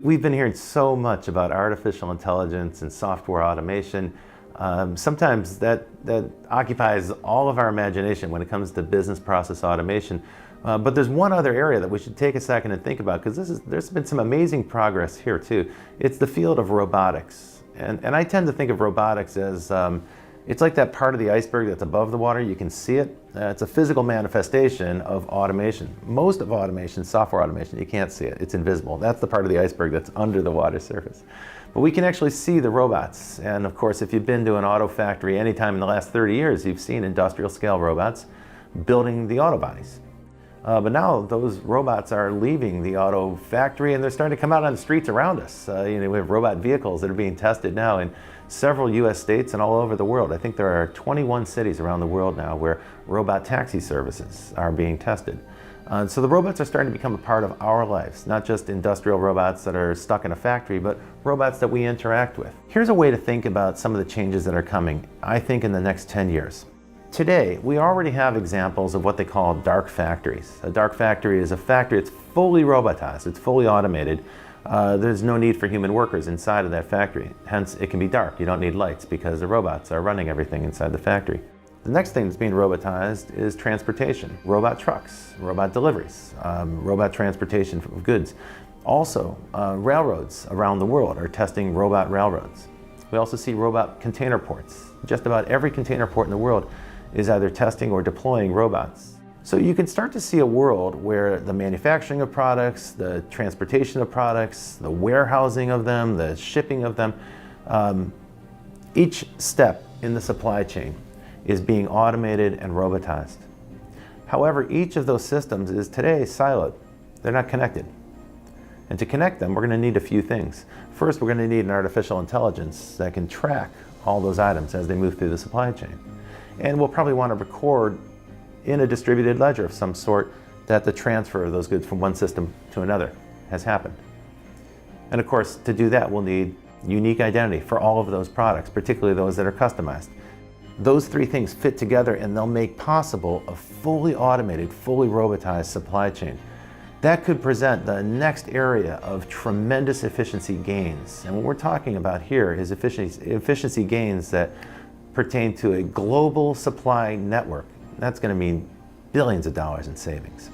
We've been hearing so much about artificial intelligence and software automation. Sometimes that occupies all of our imagination when it comes to business process automation. But there's one other area that we should take a second and think about, because there's been some amazing progress here too. It's the field of robotics. And I tend to think of robotics as, it's like that part of the iceberg that's above the water. You can see it. It's a physical manifestation of automation. Most of automation, software automation, you can't see it. It's invisible. That's the part of the iceberg that's under the water surface. But we can actually see the robots. And of course, if you've been to an auto factory anytime in the last 30 years, you've seen industrial scale robots building the auto bodies. But now those robots are leaving the auto factory and they're starting to come out on the streets around us. We have robot vehicles that are being tested now in several US states and all over the world. I think there are 21 cities around the world now where robot taxi services are being tested. So the robots are starting to become a part of our lives, not just industrial robots that are stuck in a factory, but robots that we interact with. Here's a way to think about some of the changes that are coming, I think, in the next 10 years. Today, we already have examples of what they call dark factories. A dark factory is a factory that's fully robotized, it's fully automated. There's no need for human workers inside of that factory. Hence, it can be dark. You don't need lights because the robots are running everything inside the factory. The next thing that's being robotized is transportation. Robot trucks, robot deliveries, robot transportation of goods. Also, railroads around the world are testing robot railroads. We also see robot container ports. Just about every container port in the world is either testing or deploying robots. So you can start to see a world where the manufacturing of products, the transportation of products, the warehousing of them, the shipping of them, each step in the supply chain is being automated and robotized. However, each of those systems is today siloed. They're not connected. And to connect them, we're going to need a few things. First, we're going to need an artificial intelligence that can track all those items as they move through the supply chain. And we'll probably want to record in a distributed ledger of some sort that the transfer of those goods from one system to another has happened. And of course, to do that, we'll need unique identity for all of those products, particularly those that are customized. Those three things fit together and they'll make possible a fully automated, fully robotized supply chain. That could present the next area of tremendous efficiency gains. And what we're talking about here is efficiency gains that pertain to a global supply network. That's going to mean billions of dollars in savings.